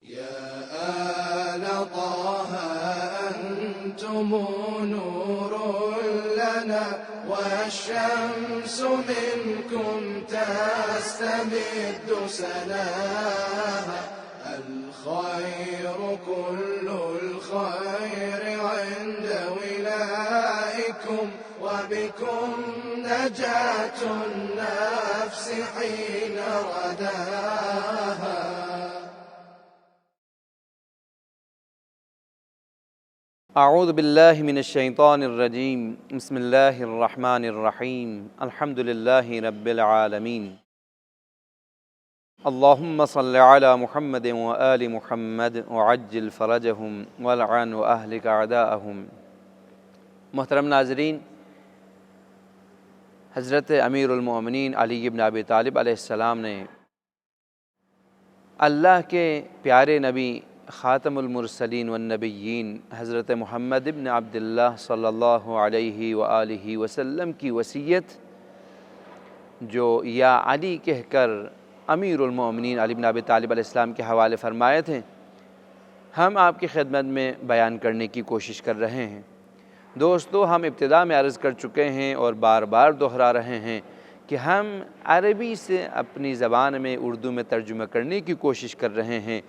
يا آل طه أنتم نور لنا والشمس منكم تستمد سناها. الخير كل الخير عند ولائكم وبكم نجاة النفس حين رداها. اعوذ باللہ من الشیطان الرجیم بسم اللہ الرحمن الرحیم الحمد للہ رب العالمین اللہم صل علی محمد وآل محمد وعجل فرجہم والعن واہلک اعداءہم۔ محترم ناظرین، حضرت امیر المومنین علی بن ابی طالب علیہ السلام نے اللہ کے پیارے نبی خاتم المرسلین والنبیین حضرت محمد بن عبداللہ صلی اللہ علیہ وآلہ وسلم کی وصیت، جو یا علی کہہ کر امیر المومنین علی بن ابی طالب علیہ السلام کے حوالے فرمائے تھے، ہم آپ کی خدمت میں بیان کرنے کی کوشش کر رہے ہیں۔ دوستو، ہم ابتدا میں عرض کر چکے ہیں اور بار بار دہرا رہے ہیں کہ ہم عربی سے اپنی زبان میں اردو میں ترجمہ کرنے کی کوشش کر رہے ہیں،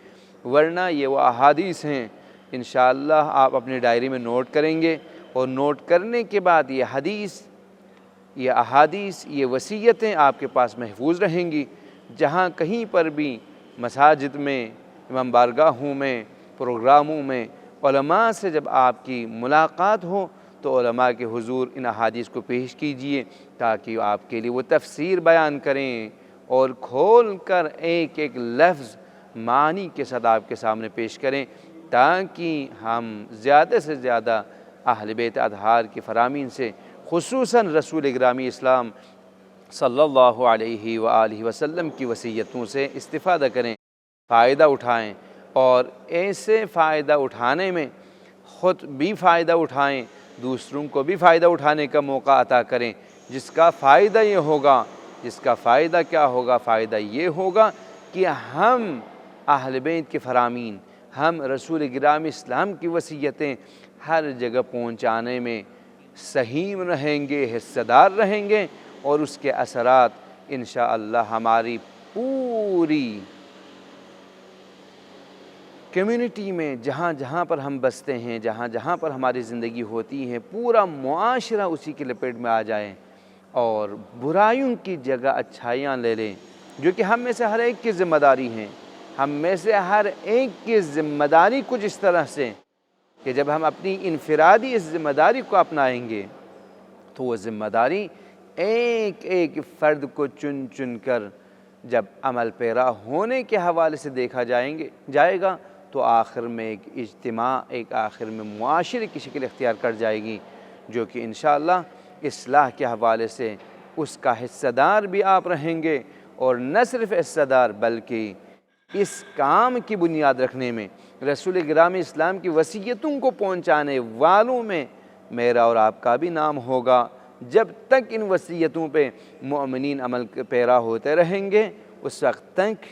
ورنہ یہ وہ احادیث ہیں انشاءاللہ آپ اپنی ڈائری میں نوٹ کریں گے، اور نوٹ کرنے کے بعد یہ حدیث، یہ احادیث، یہ وصیتیں آپ کے پاس محفوظ رہیں گی۔ جہاں کہیں پر بھی مساجد میں، امام بارگاہوں میں، پروگراموں میں علماء سے جب آپ کی ملاقات ہو تو علماء کے حضور ان احادیث کو پیش کیجئے، تاکہ آپ کے لیے وہ تفسیر بیان کریں اور کھول کر ایک ایک لفظ معنی کے ساتھ آپ کے سامنے پیش کریں، تاکہ ہم زیادہ سے زیادہ اہل بیت اطہار کی فرامین سے، خصوصاً رسول گرامی اسلام صلی اللہ علیہ وآلہ وسلم کی وصیتوں سے استفادہ کریں، فائدہ اٹھائیں، اور ایسے فائدہ اٹھانے میں خود بھی فائدہ اٹھائیں، دوسروں کو بھی فائدہ اٹھانے کا موقع عطا کریں، جس کا فائدہ یہ ہوگا، جس کا فائدہ کیا ہوگا؟ فائدہ یہ ہوگا کہ ہم اہل بیت کے فرامین، ہم رسول گرامی اسلام کی وصیتیں ہر جگہ پہنچانے میں سہیم رہیں گے، حصہ دار رہیں گے، اور اس کے اثرات انشاءاللہ ہماری پوری کمیونٹی میں، جہاں جہاں پر ہم بستے ہیں، جہاں جہاں پر ہماری زندگی ہوتی ہے، پورا معاشرہ اسی کے لپیٹ میں آ جائے، اور برائیوں کی جگہ اچھائیاں لے لیں، جو کہ ہم میں سے ہر ایک کی ذمہ داری ہیں۔ ہم میں سے ہر ایک کی ذمہ داری کچھ اس طرح سے کہ جب ہم اپنی انفرادی اس ذمہ داری کو اپنائیں گے تو وہ ذمہ داری ایک ایک فرد کو چن چن کر جب عمل پیرا ہونے کے حوالے سے دیکھا جائے گا تو آخر میں ایک اجتماع، ایک آخر میں معاشرے کی شکل اختیار کر جائے گی، جو کہ انشاءاللہ اصلاح کے حوالے سے اس کا حصہ دار بھی آپ رہیں گے، اور نہ صرف حصہ دار بلکہ اس کام کی بنیاد رکھنے میں، رسول گرامی اسلام کی وصیتوں کو پہنچانے والوں میں میرا اور آپ کا بھی نام ہوگا۔ جب تک ان وصیتوں پہ مومنین عمل پیرا ہوتے رہیں گے، اس وقت تک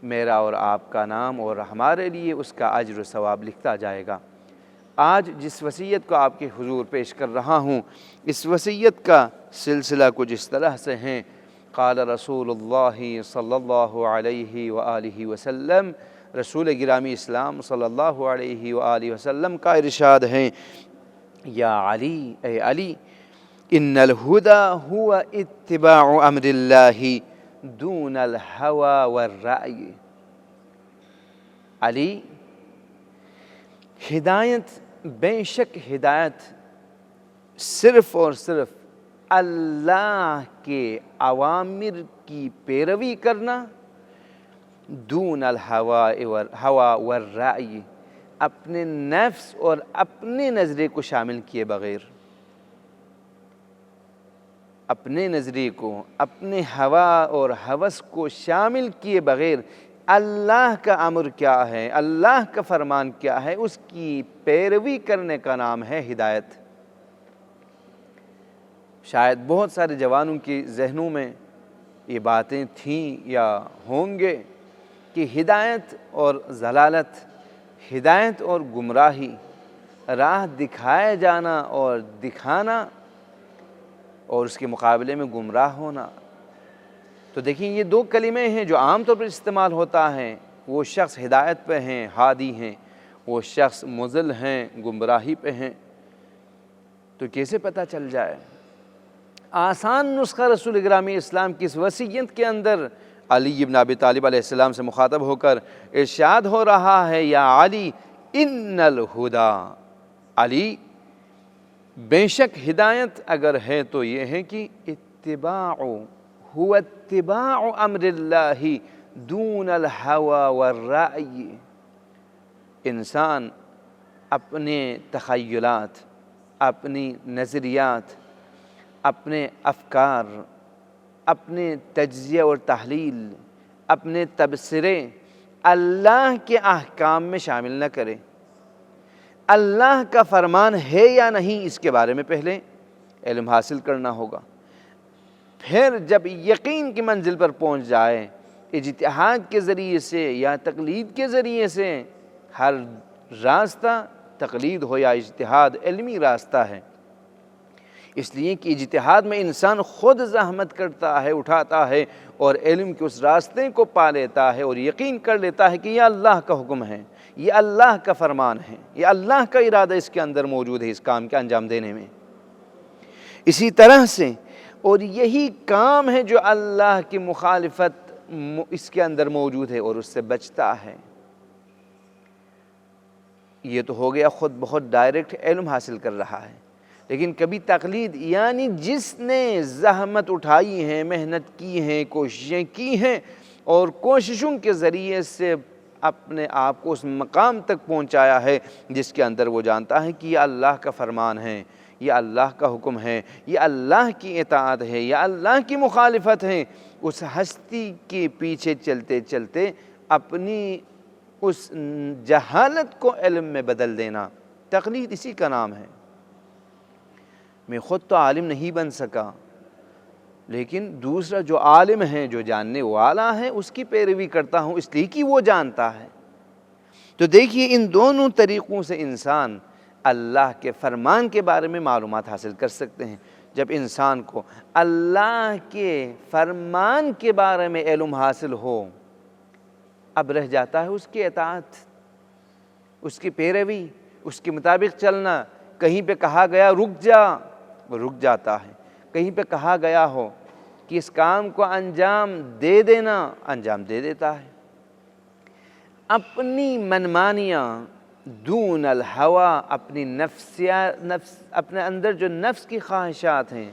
میرا اور آپ کا نام اور ہمارے لیے اس کا اجر و ثواب لکھتا جائے گا۔ آج جس وصیت کو آپ کے حضور پیش کر رہا ہوں، اس وصیت کا سلسلہ کچھ اس طرح سے ہیں۔ قال رسول اللہ صلی اللہ علیہ وآلہ وسلم، رسول گرامی اسلام صلی اللہ علیہ وآلہ وسلم کا ارشاد ہے، یا علی، اے علی، ان الہدی هو اتباع امر اللہ دون الہوى والرأی۔ علی، ہدایت، بے شک ہدایت صرف اور صرف اللہ کے اوامر کی پیروی کرنا، دون الہوى والرأی، اپنے نفس اور اپنے نظریے کو شامل کیے بغیر، اپنے نظریے کو، اپنے ہوا اور ہوس کو شامل کیے بغیر اللہ کا امر کیا ہے، اللہ کا فرمان کیا ہے، اس کی پیروی کرنے کا نام ہے ہدایت۔ شاید بہت سارے جوانوں کے ذہنوں میں یہ باتیں تھیں یا ہوں گے کہ ہدایت اور ضلالت، ہدایت اور گمراہی، راہ دکھایا جانا اور دکھانا، اور اس کے مقابلے میں گمراہ ہونا۔ تو دیکھیں یہ دو کلمے ہیں جو عام طور پر استعمال ہوتا ہے۔ وہ شخص ہدایت پہ ہیں، ہادی ہیں، وہ شخص مضل ہیں، گمراہی پہ ہیں۔ تو کیسے پتہ چل جائے؟ آسان نسخہ رسول گرامی اسلام کی اس وصیت کے اندر علی بن ابی طالب علیہ السلام سے مخاطب ہو کر ارشاد ہو رہا ہے، یا علی ان الہدا، علی بے شک ہدایت اگر ہے تو یہ ہے کہ اتباع امر اللہ دون الہوى والرأی، انسان اپنے تخیلات، اپنی نظریات، اپنے افکار، اپنے تجزیہ اور تحلیل، اپنے تبصرے اللہ کے احکام میں شامل نہ کرے۔ اللہ کا فرمان ہے یا نہیں اس کے بارے میں پہلے علم حاصل کرنا ہوگا، پھر جب یقین کی منزل پر پہنچ جائے، اجتہاد کے ذریعے سے یا تقلید کے ذریعے سے، ہر راستہ تقلید ہو یا اجتہاد علمی راستہ ہے، اس لیے کہ اجتہاد میں انسان خود زحمت کرتا ہے، اٹھاتا ہے، اور علم کے اس راستے کو پا لیتا ہے اور یقین کر لیتا ہے کہ یہ اللہ کا حکم ہے، یہ اللہ کا فرمان ہے، یہ اللہ کا ارادہ اس کے اندر موجود ہے اس کام کے انجام دینے میں۔ اسی طرح سے اور یہی کام ہے جو اللہ کی مخالفت اس کے اندر موجود ہے اور اس سے بچتا ہے۔ یہ تو ہو گیا خود بہت ڈائریکٹ علم حاصل کر رہا ہے، لیکن کبھی تقلید یعنی جس نے زحمت اٹھائی ہے، محنت کی ہے، کوششیں کی ہیں، اور کوششوں کے ذریعے سے اپنے آپ کو اس مقام تک پہنچایا ہے جس کے اندر وہ جانتا ہے کہ یہ اللہ کا فرمان ہے، یہ اللہ کا حکم ہے، یہ اللہ کی اطاعت ہے، یہ اللہ کی مخالفت ہے، اس ہستی کے پیچھے چلتے چلتے اپنی اس جہالت کو علم میں بدل دینا، تقلید اسی کا نام ہے۔ میں خود تو عالم نہیں بن سکا، لیکن دوسرا جو عالم ہے، جو جاننے والا ہے، اس کی پیروی کرتا ہوں اس لیے کہ وہ جانتا ہے۔ تو دیکھیے ان دونوں طریقوں سے انسان اللہ کے فرمان کے بارے میں معلومات حاصل کر سکتے ہیں۔ جب انسان کو اللہ کے فرمان کے بارے میں علم حاصل ہو، اب رہ جاتا ہے اس کی اطاعت، اس کی پیروی، اس کے مطابق چلنا۔ کہیں پہ کہا گیا رک جا، وہ رک جاتا ہے۔ کہیں پہ کہا گیا ہو کہ اس کام کو انجام دے دینا، انجام دے دیتا ہے۔ اپنی منمانیاں دون الہوى، اپنی اپنے اندر جو نفس کی خواہشات ہیں،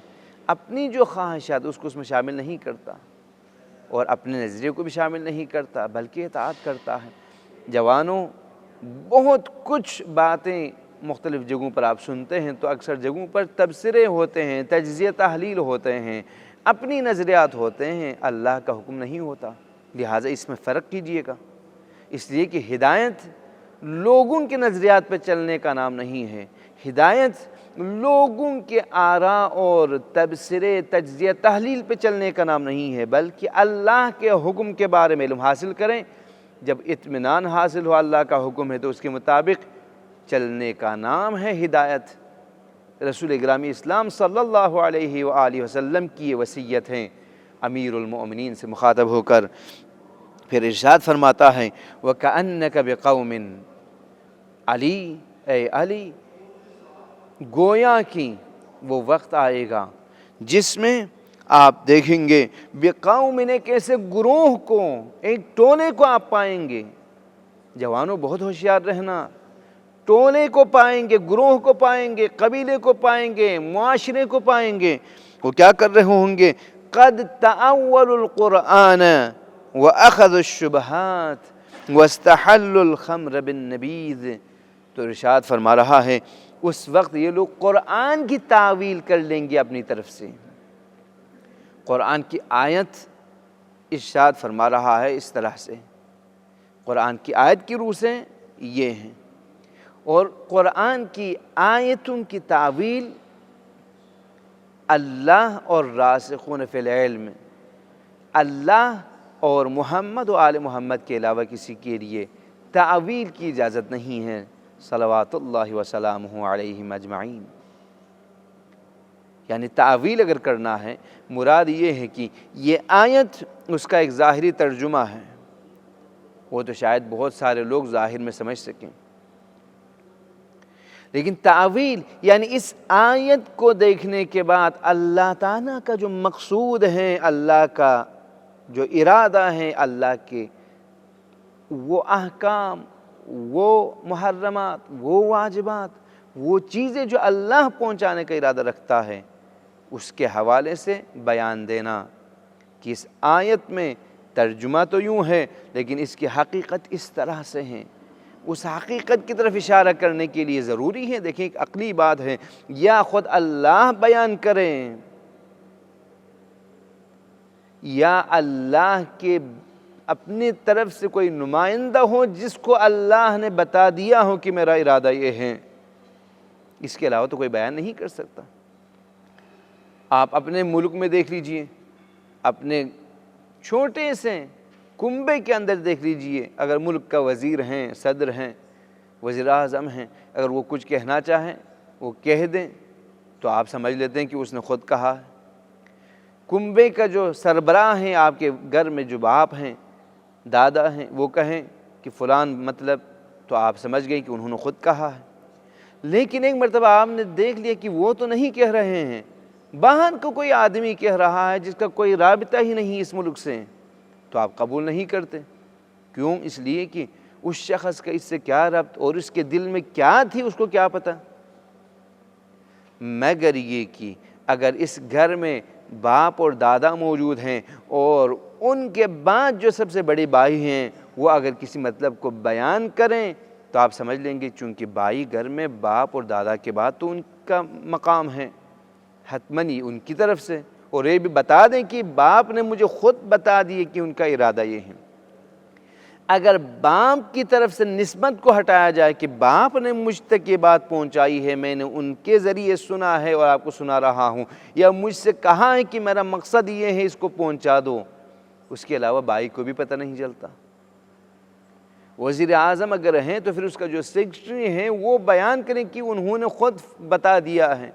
اپنی جو خواہشات اس کو اس میں شامل نہیں کرتا، اور اپنے نظریے کو بھی شامل نہیں کرتا، بلکہ اطاعت کرتا ہے۔ جوانوں، بہت کچھ باتیں مختلف جگہوں پر آپ سنتے ہیں تو اکثر جگہوں پر تبصرے ہوتے ہیں، تجزیہ تحلیل ہوتے ہیں، اپنی نظریات ہوتے ہیں، اللہ کا حکم نہیں ہوتا۔ لہٰذا اس میں فرق کیجئے گا، اس لیے کہ ہدایت لوگوں کے نظریات پہ چلنے کا نام نہیں ہے، ہدایت لوگوں کے آراء اور تبصرے، تجزیہ تحلیل پہ چلنے کا نام نہیں ہے، بلکہ اللہ کے حکم کے بارے میں علم حاصل کریں۔ جب اطمینان حاصل ہو اللہ کا حکم ہے تو اس کے مطابق چلنے کا نام ہے ہدایت۔ رسول گرامی اسلام صلی اللہ علیہ وآلہ وسلم کی یہ وصیت ہے امیر المؤمنین سے مخاطب ہو کر۔ پھر ارشاد فرماتا ہے وَكَأَنَّكَ بِقَوْمٍ، علی اے علی، گویا کہ وہ وقت آئے گا جس میں آپ دیکھیں گے بقوم، ایک ایسے گروہ کو، ایک ٹولے کو آپ پائیں گے۔ جوانوں بہت ہوشیار رہنا، ٹولے کو پائیں گے، گروہ کو پائیں گے، قبیلے کو پائیں گے، معاشرے کو پائیں گے۔ وہ کیا کر رہے ہوں گے؟ قد تأولوا القرآن وأخذوا الشبہات واستحلوا الخمر بالنبیذ۔ تو ارشاد فرما رہا ہے اس وقت یہ لوگ قرآن کی تعویل کر لیں گے اپنی طرف سے۔ قرآن کی آیت ارشاد فرما رہا ہے اس طرح سے، قرآن کی آیت کی روح سے یہ ہیں، اور قرآن کی آیتوں کی تعویل اللہ اور راسخون فی العلم، اللہ اور محمد و آل محمد کے علاوہ کسی کے لیے تعویل کی اجازت نہیں ہے، صلوات اللہ وسلامہ علیہم اجمعین۔ یعنی تعویل اگر کرنا ہے، مراد یہ ہے کہ یہ آیت اس کا ایک ظاہری ترجمہ ہے، وہ تو شاید بہت سارے لوگ ظاہر میں سمجھ سکیں، لیکن تعویل یعنی اس آیت کو دیکھنے کے بعد اللہ تعالیٰ کا جو مقصود ہے، اللہ کا جو ارادہ ہے، اللہ کے وہ احکام، وہ محرمات، وہ واجبات، وہ چیزیں جو اللہ پہنچانے کا ارادہ رکھتا ہے، اس کے حوالے سے بیان دینا کہ اس آیت میں ترجمہ تو یوں ہے لیکن اس کی حقیقت اس طرح سے ہے، اس حقیقت کی طرف اشارہ کرنے کے لیے ضروری ہے۔ دیکھیں ایک عقلی بات ہے، یا خود اللہ بیان کریں یا اللہ کے اپنی طرف سے کوئی نمائندہ ہو جس کو اللہ نے بتا دیا ہو کہ میرا ارادہ یہ ہے، اس کے علاوہ تو کوئی بیان نہیں کر سکتا۔ آپ اپنے ملک میں دیکھ لیجئے، اپنے چھوٹے سے کنبے کے اندر دیکھ لیجئے، اگر ملک کا وزیر ہیں، صدر ہیں، وزیر اعظم ہیں، اگر وہ کچھ کہنا چاہیں وہ کہہ دیں تو آپ سمجھ لیتے ہیں کہ اس نے خود کہا ہے۔ کنبے کا جو سربراہ ہیں، آپ کے گھر میں جو باپ ہیں، دادا ہیں، وہ کہیں کہ فلان مطلب، تو آپ سمجھ گئے کہ انہوں نے خود کہا ہے۔ لیکن ایک مرتبہ آپ نے دیکھ لیا کہ وہ تو نہیں کہہ رہے ہیں، باہر کو کوئی آدمی کہہ رہا ہے جس کا کوئی رابطہ ہی نہیں اس ملک سے، تو آپ قبول نہیں کرتے۔ کیوں؟ اس لیے کہ اس شخص کا اس سے کیا ربط اور اس کے دل میں کیا تھی اس کو کیا پتہ، مگر یہ کہ اگر اس گھر میں باپ اور دادا موجود ہیں اور ان کے بعد جو سب سے بڑے بھائی ہیں وہ اگر کسی مطلب کو بیان کریں تو آپ سمجھ لیں گے چونکہ بھائی گھر میں باپ اور دادا کے بعد تو ان کا مقام ہے، حتماً ہی ان کی طرف سے، اور یہ بھی بتا دیں کہ باپ نے مجھے خود بتا دیے کہ ان کا ارادہ یہ ہے۔ اگر باپ کی طرف سے نسبت کو ہٹایا جائے کہ باپ نے مجھ تک یہ بات پہنچائی ہے، میں نے ان کے ذریعے سنا ہے اور آپ کو سنا رہا ہوں، یا مجھ سے کہا ہے کہ میرا مقصد یہ ہے اس کو پہنچا دو، اس کے علاوہ بھائی کو بھی پتہ نہیں چلتا۔ وزیر اعظم اگر ہیں تو پھر اس کا جو سیکرٹری ہیں وہ بیان کریں کہ انہوں نے خود بتا دیا ہے،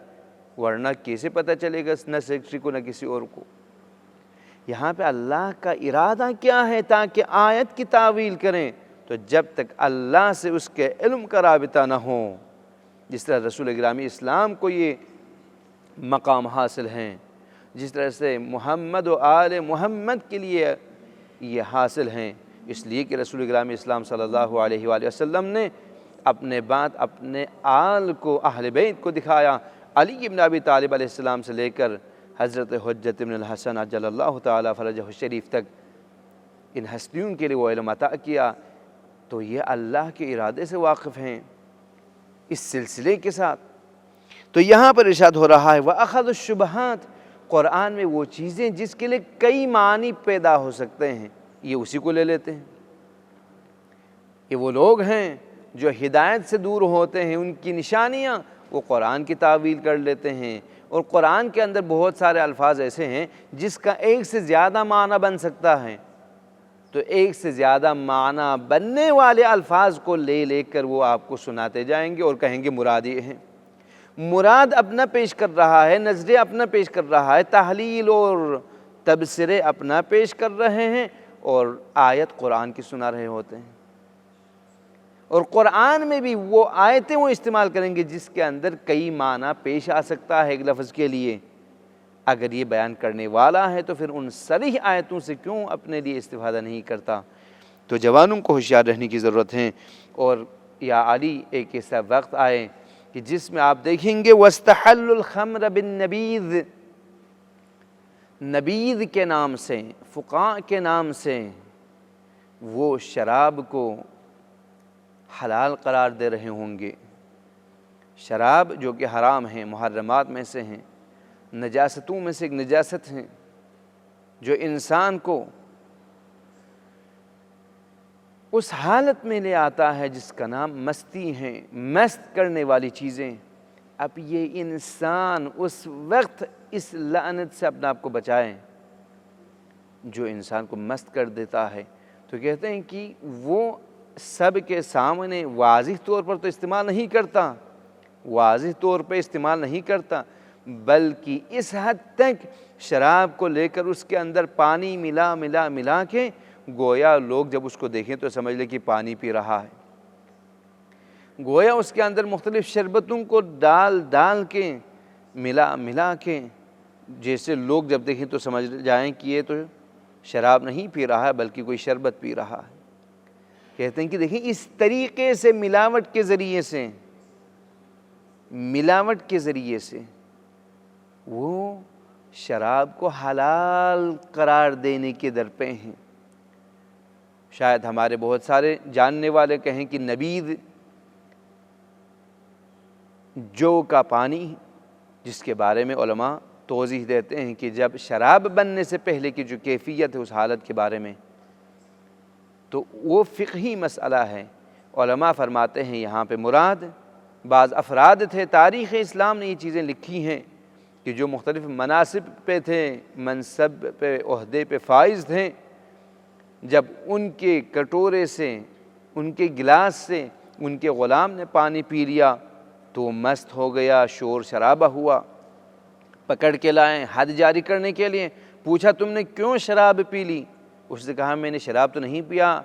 ورنہ کیسے پتہ چلے گا نہ سیکرٹری کو نہ کسی اور کو۔ یہاں پہ اللہ کا ارادہ کیا ہے تاکہ آیت کی تعویل کریں، تو جب تک اللہ سے اس کے علم کا رابطہ نہ ہو، جس طرح رسول گرامی اسلام کو یہ مقام حاصل ہیں، جس طرح سے محمد و آل محمد کے لیے یہ حاصل ہیں، اس لیے کہ رسول گرامی اسلام صلی اللہ علیہ وآلہ وسلم نے اپنے بعد اپنے آل کو، اہل بیت کو دکھایا، علی بن ابی طالب علیہ السلام سے لے کر حضرت حجت بن الحسن عجل اللہ تعالی فرجہ الشریف تک ان ہستیوں کے لیے وہ علم عطا کیا، تو یہ اللہ کے ارادے سے واقف ہیں اس سلسلے کے ساتھ۔ تو یہاں پر ارشاد ہو رہا ہے وَأَخَذُ الشُّبْهَاتِ، قرآن میں وہ چیزیں جس کے لیے کئی معنی پیدا ہو سکتے ہیں یہ اسی کو لے لیتے ہیں۔ یہ وہ لوگ ہیں جو ہدایت سے دور ہوتے ہیں، ان کی نشانیاں وہ قرآن کی تعویل کر لیتے ہیں، اور قرآن کے اندر بہت سارے الفاظ ایسے ہیں جس کا ایک سے زیادہ معنی بن سکتا ہے، تو ایک سے زیادہ معنی بننے والے الفاظ کو لے لے کر وہ آپ کو سناتے جائیں گے اور کہیں گے مراد یہ ہے۔ مراد اپنا پیش کر رہا ہے، نظریں اپنا پیش کر رہا ہے، تحلیل اور تبصرے اپنا پیش کر رہے ہیں، اور آیت قرآن کی سنا رہے ہوتے ہیں۔ اور قرآن میں بھی وہ آیتیں وہ استعمال کریں گے جس کے اندر کئی معنی پیش آ سکتا ہے ایک لفظ کے لیے۔ اگر یہ بیان کرنے والا ہے تو پھر ان صریح آیتوں سے کیوں اپنے لیے استفادہ نہیں کرتا؟ تو جوانوں کو ہوشیار رہنے کی ضرورت ہے۔ اور یا علی ایک ایسا وقت آئے کہ جس میں آپ دیکھیں گے وَاسْتَحَلُّ الْخَمْرَ بِالنَّبِيذِ، نبیذ کے نام سے، فقاء کے نام سے وہ شراب کو حلال قرار دے رہے ہوں گے۔ شراب جو کہ حرام ہیں، محرمات میں سے ہیں، نجاستوں میں سے ایک نجاست ہیں، جو انسان کو اس حالت میں لے آتا ہے جس کا نام مستی ہے، مست کرنے والی چیزیں۔ اب یہ انسان اس وقت اس لعنت سے اپنے آپ کو بچائیں جو انسان کو مست کر دیتا ہے، تو کہتے ہیں کہ وہ سب کے سامنے واضح طور پر تو استعمال نہیں کرتا، واضح طور پہ استعمال نہیں کرتا، بلکہ اس حد تک شراب کو لے کر اس کے اندر پانی ملا کے گویا لوگ جب اس کو دیکھیں تو سمجھ لیں کہ پانی پی رہا ہے، گویا اس کے اندر مختلف شربتوں کو ڈال کے ملا کے، جیسے لوگ جب دیکھیں تو سمجھ جائیں کہ یہ تو شراب نہیں پی رہا ہے بلکہ کوئی شربت پی رہا ہے۔ کہتے ہیں کہ دیکھیں اس طریقے سے ملاوٹ کے ذریعے سے وہ شراب کو حلال قرار دینے کے در پہ ہیں۔ شاید ہمارے بہت سارے جاننے والے کہیں کہ نبیذ جو کا پانی، جس کے بارے میں علماء توضیح دیتے ہیں کہ جب شراب بننے سے پہلے کی جو کیفیت ہے اس حالت کے بارے میں، تو وہ فقہی مسئلہ ہے۔ علماء فرماتے ہیں یہاں پہ مراد بعض افراد تھے، تاریخ اسلام نے یہ چیزیں لکھی ہیں کہ جو مختلف مناصب پہ تھے، منصب پہ، عہدے پہ فائز تھے، جب ان کے کٹورے سے، ان کے گلاس سے ان کے غلام نے پانی پی لیا تو وہ مست ہو گیا، شور شرابہ ہوا، پکڑ کے لائیں حد جاری کرنے کے لیے، پوچھا تم نے کیوں شراب پی لی؟ اس نے کہا میں نے شراب تو نہیں پیا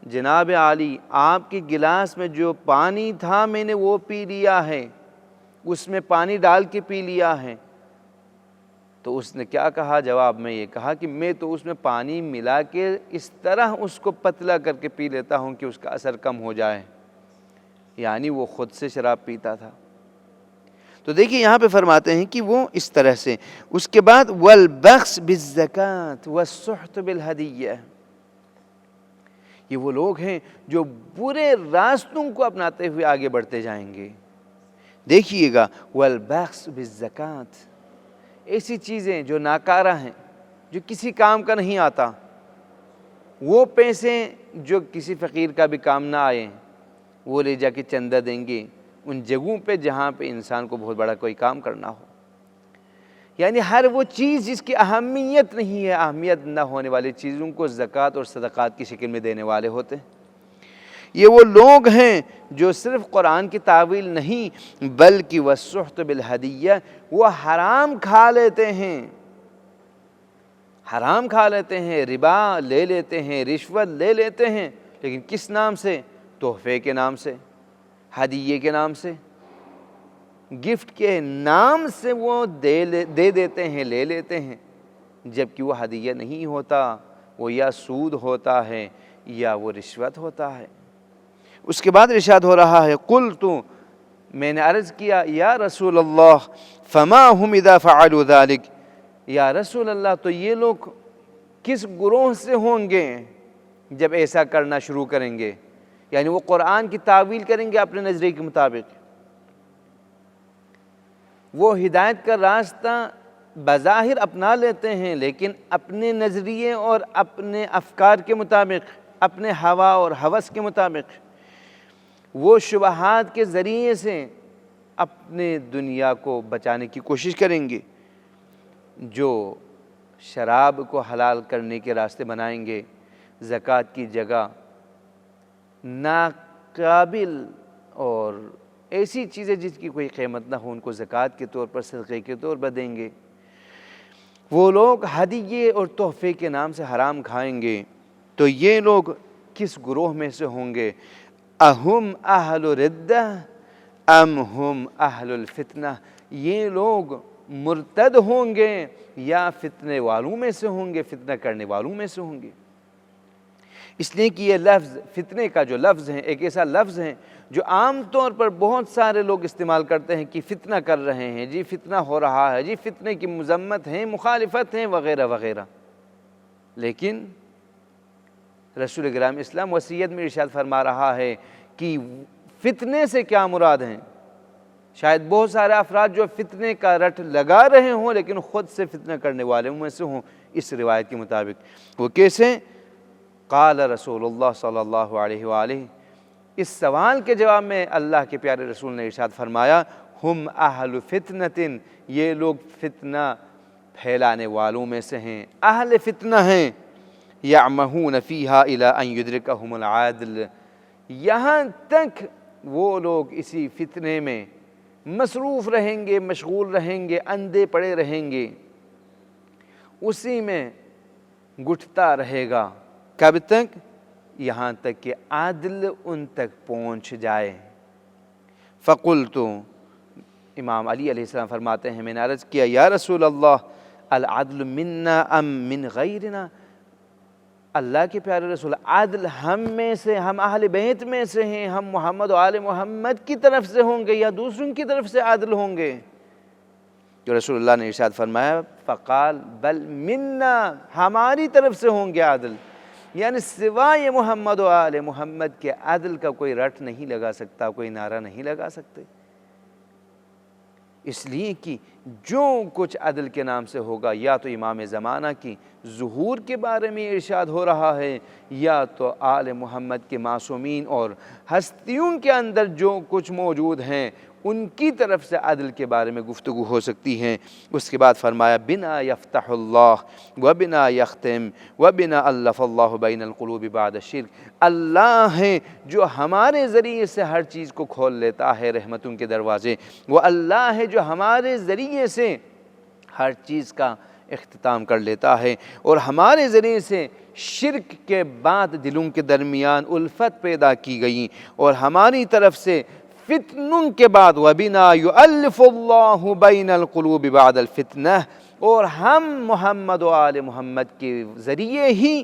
جناب عالی، آپ کے گلاس میں جو پانی تھا میں نے وہ پی لیا ہے، اس میں پانی ڈال کے پی لیا ہے۔ تو اس نے کیا کہا؟ جواب میں یہ کہا کہ میں تو اس میں پانی ملا کے اس طرح اس کو پتلا کر کے پی لیتا ہوں کہ اس کا اثر کم ہو جائے، یعنی وہ خود سے شراب پیتا تھا۔ تو دیکھیے یہاں پہ فرماتے ہیں کہ وہ اس طرح سے، اس کے بعد والبخس بالزکاة والسحت بالہدیہ، یہ وہ لوگ ہیں جو برے راستوں کو اپناتے ہوئے آگے بڑھتے جائیں گے۔ دیکھیے گا والبخس بالزکاة، ایسی چیزیں جو ناکارہ ہیں، جو کسی کام کا نہیں آتا، وہ پیسے جو کسی فقیر کا بھی کام نہ آئے وہ لے جا کے چندہ دیں گے ان جگہوں پہ جہاں پہ انسان کو بہت بڑا کوئی کام کرنا ہو، یعنی ہر وہ چیز جس کی اہمیت نہیں ہے، اہمیت نہ ہونے والی چیزوں کو زکوٰۃ اور صدقات کی شکل میں دینے والے ہوتے ہیں۔ یہ وہ لوگ ہیں جو صرف قرآن کی تعویل نہیں بلکہ والسحت بالہدیہ، وہ حرام کھا لیتے ہیں، حرام کھا لیتے ہیں، ربا لے لیتے ہیں، رشوت لے لیتے ہیں، لیکن کس نام سے؟ تحفے کے نام سے، ہدیے کے نام سے، گفٹ کے نام سے وہ دے دیتے ہیں، لے لیتے ہیں، جبکہ وہ ہدیہ نہیں ہوتا، وہ یا سود ہوتا ہے یا وہ رشوت ہوتا ہے۔ اس کے بعد ارشاد ہو رہا ہے قلت، میں نے عرض کیا یا رسول اللہ فما هم اذا فعلوا ذلك، یا رسول اللہ تو یہ لوگ کس گروہ سے ہوں گے جب ایسا کرنا شروع کریں گے؟ یعنی وہ قرآن کی تعویل کریں گے اپنے نظریے کے مطابق، وہ ہدایت کا راستہ بظاہر اپنا لیتے ہیں لیکن اپنے نظریے اور اپنے افکار کے مطابق، اپنے ہوا اور ہوس کے مطابق، وہ شبہات کے ذریعے سے اپنے دنیا کو بچانے کی کوشش کریں گے، جو شراب کو حلال کرنے کے راستے بنائیں گے، زکوٰۃ کی جگہ ناقابل اور ایسی چیزیں جس کی کوئی قیمت نہ ہو ان کو زکوٰۃ کے طور پر، صدقے کے طور پر دیں گے، وہ لوگ ہدیے اور تحفے کے نام سے حرام کھائیں گے۔ تو یہ لوگ کس گروہ میں سے ہوں گے؟ اہم اہل ردہ ام ہم اہل الفتنہ، یہ لوگ مرتد ہوں گے یا فتنے والوں میں سے ہوں گے، فتنہ کرنے والوں میں سے ہوں گے۔ اس لیے کہ یہ لفظ فتنے کا جو لفظ ہے ایک ایسا لفظ ہے جو عام طور پر بہت سارے لوگ استعمال کرتے ہیں کہ فتنہ کر رہے ہیں، جی فتنہ ہو رہا ہے، جی فتنے کی مذمت ہے، مخالفت ہے وغیرہ وغیرہ، لیکن رسول اکرم اسلام وصیت میں ارشاد فرما رہا ہے کہ فتنے سے کیا مراد ہیں۔ شاید بہت سارے افراد جو فتنے کا رٹ لگا رہے ہوں لیکن خود سے فتنہ کرنے والے میں سے ہوں، اس روایت کے مطابق۔ وہ کیسے؟ قال رسول اللہ صلی اللہ علیہ وآلہ، اس سوال کے جواب میں اللہ کے پیارے رسول نے ارشاد فرمایا ہم اہل فتنۃ، یہ لوگ فتنہ پھیلانے والوں میں سے ہیں، اہل فتنہ ہیں۔ یعمہون فیہا الی ان یدرکہم العدل، یہاں تک وہ لوگ اسی فتنے میں مصروف رہیں گے، مشغول رہیں گے، اندھے پڑے رہیں گے، اسی میں گٹھتا رہے گا۔ کب تک؟ یہاں تک کہ عدل ان تک پہنچ جائے۔ فقلت، امام علی علیہ السلام فرماتے ہیں میں نے عرض کیا یا رسول اللہ العدل منا ام من غیرنا، اللہ کے پیارے رسول، عدل ہم میں سے، ہم اہل بیت میں سے ہیں، ہم محمد و آل محمد کی طرف سے ہوں گے یا دوسروں کی طرف سے عادل ہوں گے؟ تو رسول اللہ نے ارشاد فرمایا فقال بل منا، ہماری طرف سے ہوں گے عادل، یعنی سوائے محمد و آل محمد کے عدل کا کوئی رٹ نہیں لگا سکتا، کوئی نعرہ نہیں لگا سکتے۔ اس لیے کہ جو کچھ عدل کے نام سے ہوگا، یا تو امام زمانہ کی ظہور کے بارے میں ارشاد ہو رہا ہے، یا تو آل محمد کے معصومین اور ہستیوں کے اندر جو کچھ موجود ہیں ان کی طرف سے عدل کے بارے میں گفتگو ہو سکتی ہیں۔ اس کے بعد فرمایا بنا یفتح اللہ وبنا یختم وبنا الف اللہ بین القلوب بعد الشرک، اللہ ہے جو ہمارے ذریعے سے ہر چیز کو کھول لیتا ہے، رحمتوں کے دروازے، وہ اللہ ہے جو ہمارے ذریعے سے ہر چیز کا اختتام کر لیتا ہے، اور ہمارے ذریعے سے شرک کے بعد دلوں کے درمیان الفت پیدا کی گئی، اور ہماری طرف سے فتنوں کے بعد وَبِنَا يُؤَلِّفُ اللَّهُ بَيْنَ الْقُلُوبِ بَعْدَ الْفِتْنَةِ، اور ہم محمد و آل محمد کے ذریعے ہی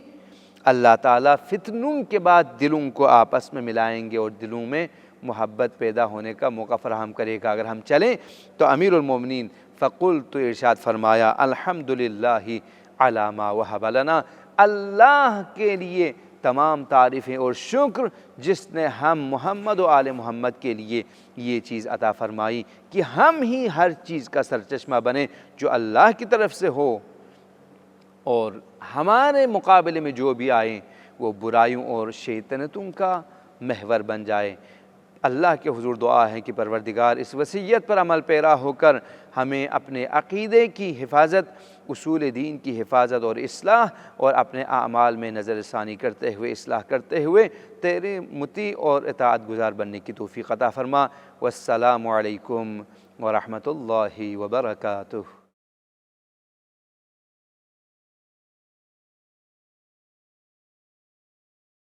اللہ تعالیٰ فتنوں کے بعد دلوں کو آپس میں ملائیں گے اور دلوں میں محبت پیدا ہونے کا موقع فراہم کرے گا اگر ہم چلیں۔ تو امیر المومنین فقلت، ارشاد فرمایا الحمدللہ علی ما وہب لنا، اللہ کے لیے تمام تعریفیں اور شکر جس نے ہم محمد و آل محمد کے لیے یہ چیز عطا فرمائی کہ ہم ہی ہر چیز کا سرچشمہ بنے جو اللہ کی طرف سے ہو، اور ہمارے مقابلے میں جو بھی آئیں وہ برائیوں اور شیطنتوں کا محور بن جائے۔ اللہ کے حضور دعا ہے کہ پروردگار اس وصیت پر عمل پیرا ہو کر ہمیں اپنے عقیدے کی حفاظت، اصول دین کی حفاظت اور اصلاح، اور اپنے اعمال میں نظر ثانی کرتے ہوئے، اصلاح کرتے ہوئے تیرے مطیع اور اطاعت گزار بننے کی توفیق عطا فرما۔ والسلام علیکم ورحمۃ اللہ وبرکاتہ۔